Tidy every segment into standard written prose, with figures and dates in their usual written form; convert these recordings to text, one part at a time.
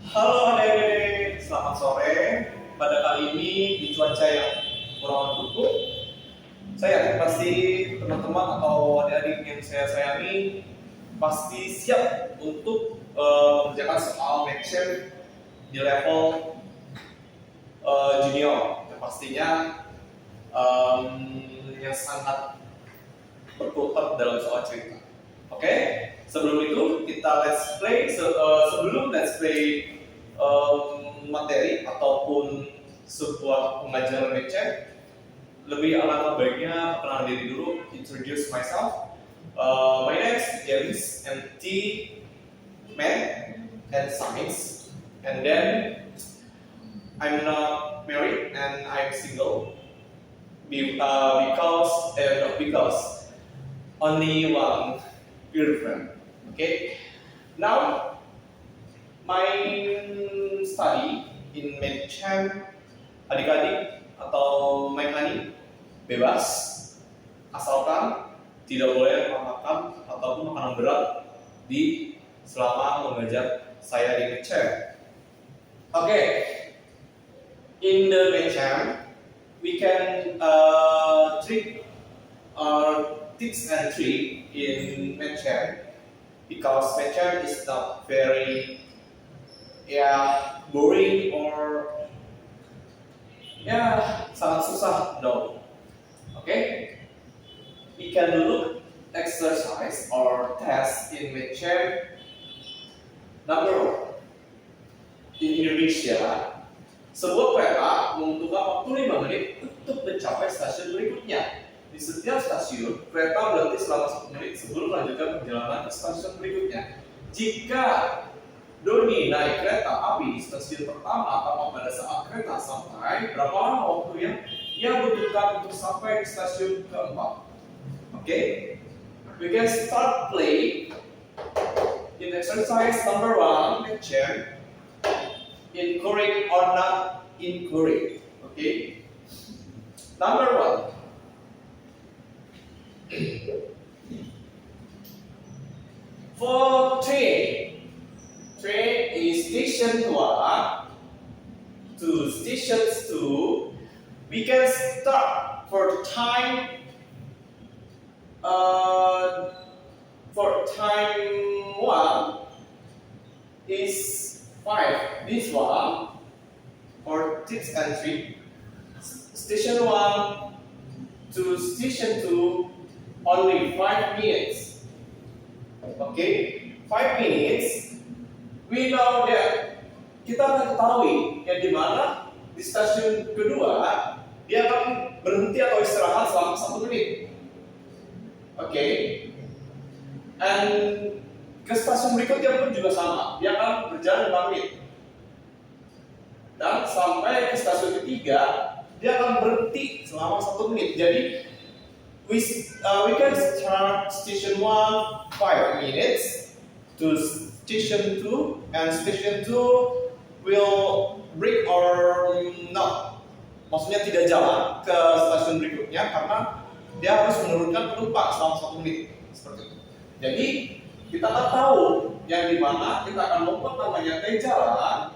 Halo adik-adik, selamat sore. Pada kali ini di cuaca yang kurang mendukung, saya yakin pasti teman-teman atau adik-adik yang saya sayangi pasti siap untuk mengerjakan soal Maxim di level junior. Yang pastinya yang sangat berkutat dalam soal cerita. Oke, sebelum itu kita let's play. Sebelum let's play materi ataupun sebuah pengajaran lecture, lebih alangkah baiknya perkenalan diri dulu, introduce myself. My name is James MT Math and Science, and then I'm not married and I'm single because only one girlfriend. Okay, now my study in Medchamp, adik-adik atau Mekani bebas asalkan tidak boleh makan ataupun makanan berat di selama mengajar saya di Medchamp. Okay, in the Medchamp we can treat tips and trick in Medchamp because Medchamp is not very boring or sangat susah. No. Okay, we can look exercise or test in Medchamp. Number one, in Indonesia, sebuah kereta membutuhkan waktu 5 menit untuk mencapai stasiun berikutnya. Di setiap stasiun, kereta berhenti selama 1 menit sebelum melanjutkan perjalanan ke stasiun berikutnya. Jika Doni naik kereta api di stasiun pertama atau pada saat kereta sampai, berapa lama waktu yang ia butuhkan untuk sampai di stasiun keempat? Okay, we can start play in exercise number 1. Check incorrect or not incorrect. Okay, number 1. For train is station 1 to station 2. We can start for time 1 is 5. This one for tips and trick. Station 1 to station 2 only 5 minutes. Okay, 5 minutes. We know that kita akan ketahui yang dimana di stasiun kedua dia akan berhenti atau istirahat selama 1 menit. Okay, and ke stasiun berikutnya pun juga sama, dia akan berjalan 5 menit. Dan sampai ke stasiun ketiga dia akan berhenti selama 1 menit. Jadi we can start station 1 5 minutes to station 2, and station 2 will break or not. Maksudnya tidak jalan ke stasiun berikutnya karena dia harus menurunkan penumpang selama 1 menit. Seperti itu. Jadi kita akan tahu yang dimana kita akan lompat namanya jalan,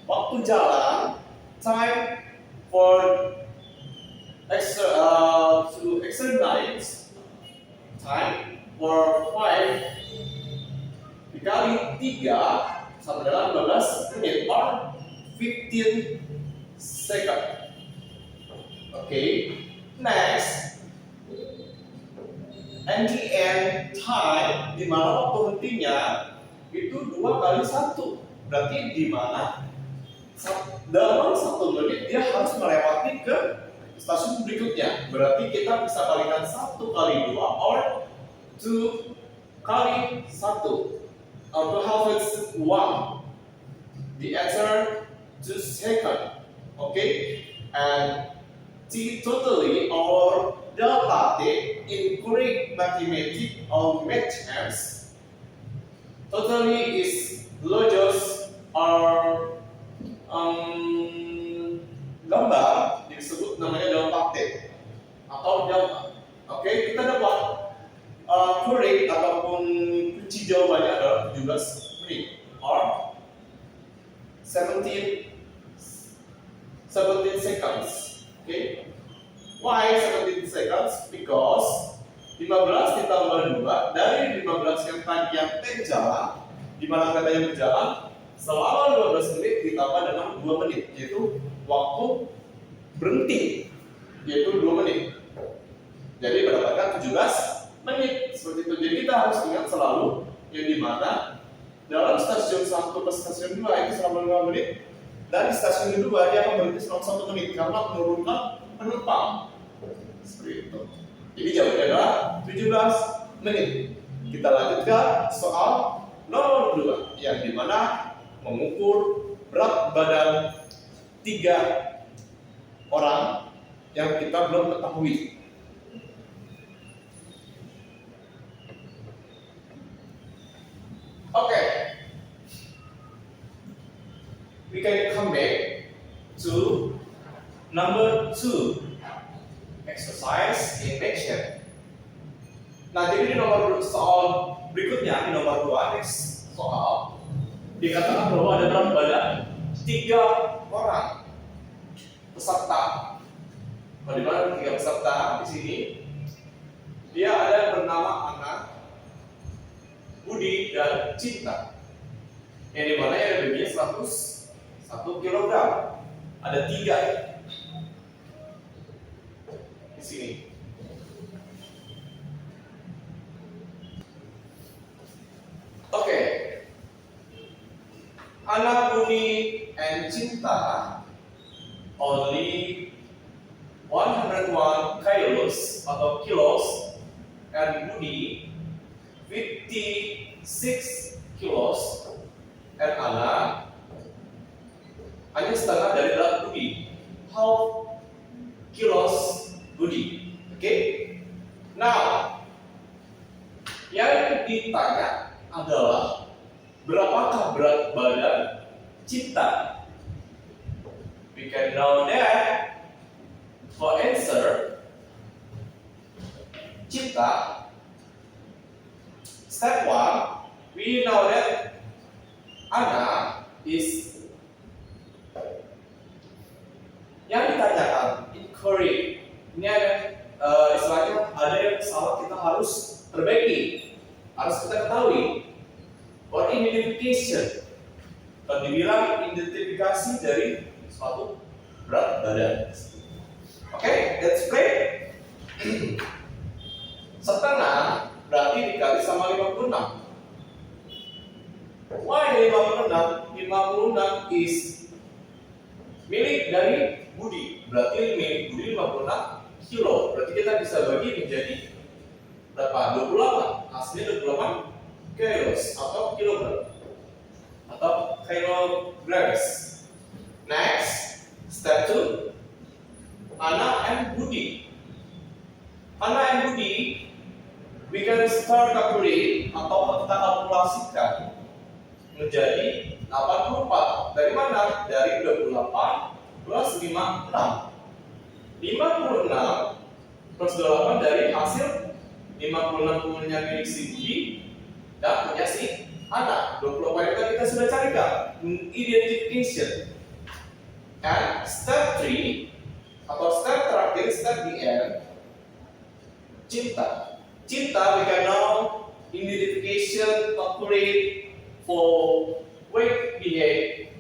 waktu jalan, time for exercise, time for 5 dikali 3 sama dengan 15 menit or 15 second. Okay, next, NGN time, di mana waktu hentinya itu 2 kali 1. Berarti di mana dalam 1 menit dia harus melewati ke stasiun berikutnya. Berarti kita bisa kalikan 1 kali 2 or 2 kali 1. To have it 1. The answer 2 second. Okay, and T totally or delta T in Greek mathematics or maths totally is logos or gambar disebut namanya delta T atau delta. Oke, kita dapat correct ataupun kunci jawabannya adalah 17 menit or 17 seconds. Okay. Why 17 seconds? Because 15 ditambah 2 dari 15 yang tadi yang jalan, di mana katanya berjalan selama 12 menit ditambah dengan 2 menit, yaitu waktu berhenti, yaitu 2 menit. Jadi mendapatkan 17 menit seperti itu. Jadi kita harus ingat selalu yang dimana dalam stasiun 1 ke stasiun 2 itu selama 5 menit, dan di stasiun kedua dia akan berhenti selama 1 menit karena menurunkan penumpang. Seperti itu. Jadi jawabannya adalah 17 menit. Kita lanjutkan soal nomor 2 yang dimana mengukur berat badan 3 orang yang kita belum ketahui. Okay, we can come back to number 2, exercise in nature. Nah, jadi di nomor soal berikutnya, di nomor 2 next soal dikatakan bahwa ada berat badan 3 orang peserta. Bagaimana 3 peserta di sini? Dia ada yang bernama Ana, Budi, dan Cinta. Yang dimana yang bebannya 101 kg. Ada 3 di sini. Oke. Ana, Budi, and Cinta only 101 kilos atau kilos, and Budi 56 kilos, and Ana hanya setengah dari berat Budi. How kilos Budi? Okay. Now, yang ditanya adalah berapakah berat badan Cinta? We can know that for answer Cinta, step 1, we know that Ana is, yang ditanyakan inquiry. Ini ada istilahnya ada yang salah, kita harus perbaiki, harus kita ketahui. For identification, kalau dibilang identifikasi dari suatu berat badan. Oke, let's play. Setengah berarti dikali sama 56. Why 56? 56 is milik dari Budi. Berarti milik Budi 56 kilo. Berarti kita bisa bagi menjadi berapa? 28. Hasilnya 28 kilos atau kilogram atau kilograms. Next, step 2, Ana and Budi. Ana and Budi, we can start calculate atau kita kalkulasikan menjadi 84. Dari mana? Dari 28 plus 56. 56 plus 28 dari hasil 56 punya milik si Budi dan punya si Ana. 24 itu kita sudah carikan. Identification. And step 3 atau step terakhir, step the end, Cinta. Cinta, we can now identification calculate for weight behave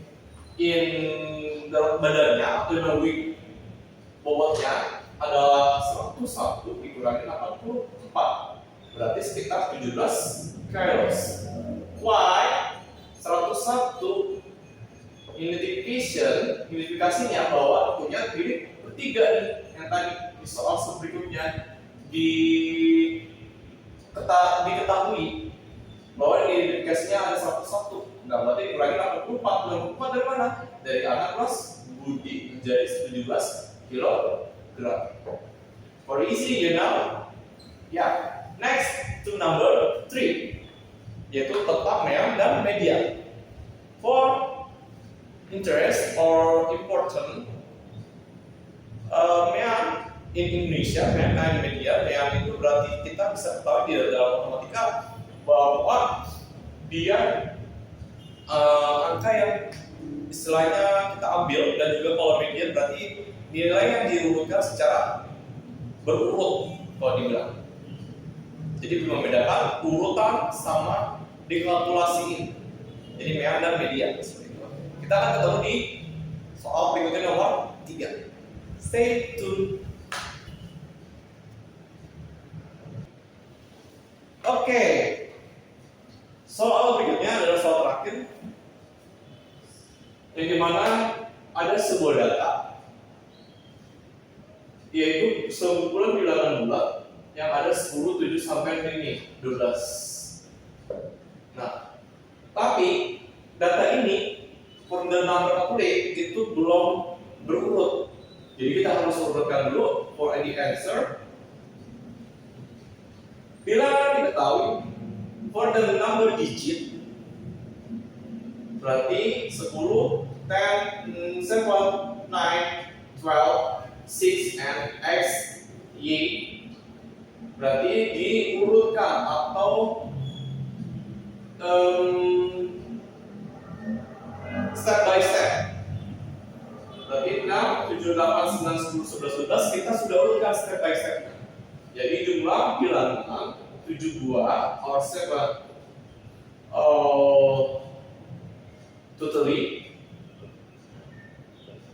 in berat badannya atau dengan weight bobotnya adalah 101 dikurangi 84, berarti sekitar 17 kilos. Why? 101 identifikasinya bahwa punya milik bertiga nih, yang tadi di soal berikutnya diketahui bahwa identifikasinya ada 101. Nah, berarti kurangi 84. 84 dari mana? Dari Ana plus Budi menjadi 17 kilogram. For easy, you know? Yeah. Next to number 3, yaitu tentang mean dan median. For interest or important, mean in Indonesia, mean dan median. Mean itu berarti kita bisa ketahui di dalam matematika bahwa dia angka yang istilahnya kita ambil, dan juga kalau median berarti nilai yang diurutkan secara berurut kalau dibilang. Jadi membedakan urutan sama dikalkulasiin. Jadi median dan median seperti itu. Kita akan ketemu di soal berikutnya nomor 3. Stay tuned. Oke. Soal berikutnya adalah soal terakhir, yang dimana ada sebuah data, yaitu sekumpulan bilangan bulat yang ada 10, 7 sampai ini 12. Nah, tapi data ini for the number of plate itu belum berurut. Jadi kita harus urutkan dulu for any answer. Bila diketahui for the number digit, berarti 10, 10, 7, 9, 12, 6, and X, Y, berarti diurutkan atau step by step. Berarti 6, 7, 8, 9, 10, 11, 12 kita sudah urutkan step by step. Jadi jumlah bilangan 72 or 7 totally,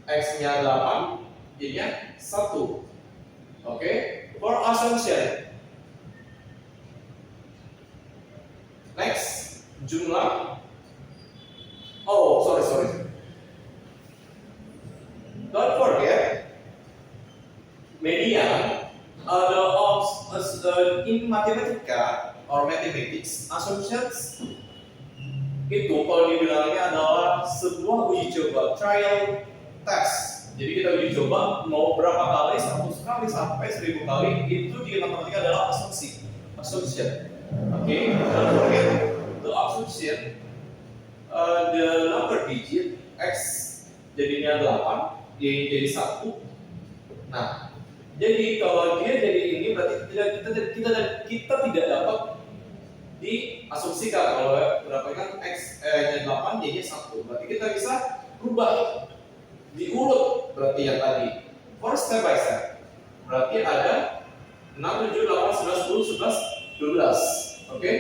X-nya 8, Y-nya 1. Oke, for assumption. Next, jumlah. Oh, sorry. Don't forget, median in matematika or mathematics, assumptions itu kalau dibilangnya adalah sebuah uji coba, trial test. Jadi kita uji coba mau berapa kali, 100 kali sampai 1000 kali, itu di matematika adalah assumption. Okay, don't forget the assumption, the number digit X jadinya 8, Y jadi 1. Nah, jadi kalau dia jadi ini berarti kita tidak dapat diasumsikan kalau berapa kan X nya 8, Y nya 1. Berarti kita bisa rubah, diurut berarti yang tadi. For step by step. Berarti ada 6, 7, 8, 11, 10, 11, 12. Oke?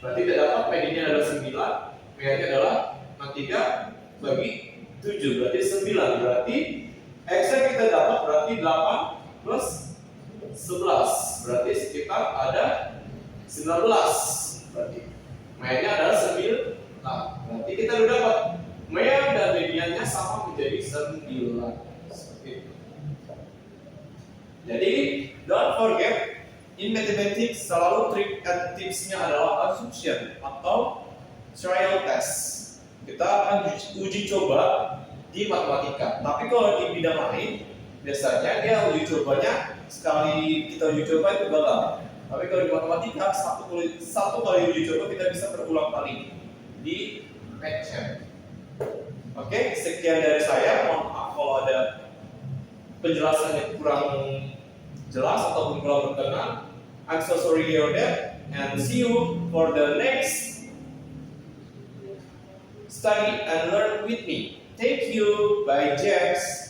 Berarti tidak dapat mediannya adalah 9, mediannya adalah 3 bagi 7, berarti 9. Berarti X nya kita dapat berarti 8 plus 11, berarti sekitar ada 19. Berarti mediannya adalah 9. Berarti kita sudah dapat median dan mediannya sama menjadi 9. Seperti itu. Jadi don't forget, in mathematics selalu trik and tipsnya adalah assumption atau trial test. Kita akan uji coba di matematika. Tapi kalau di bidang lain, biasanya dia uji cobanya sekali kita uji coba itu gagal. Tapi kalau di matematika satu kali uji coba kita bisa berulang kali di match. Oke, sekian dari saya. Mohon maaf kalau ada penjelasannya kurang jelas ataupun kurang berkenan. I'm so sorry for that, and see you for the next study and learn with me. Thank you. Bye, James.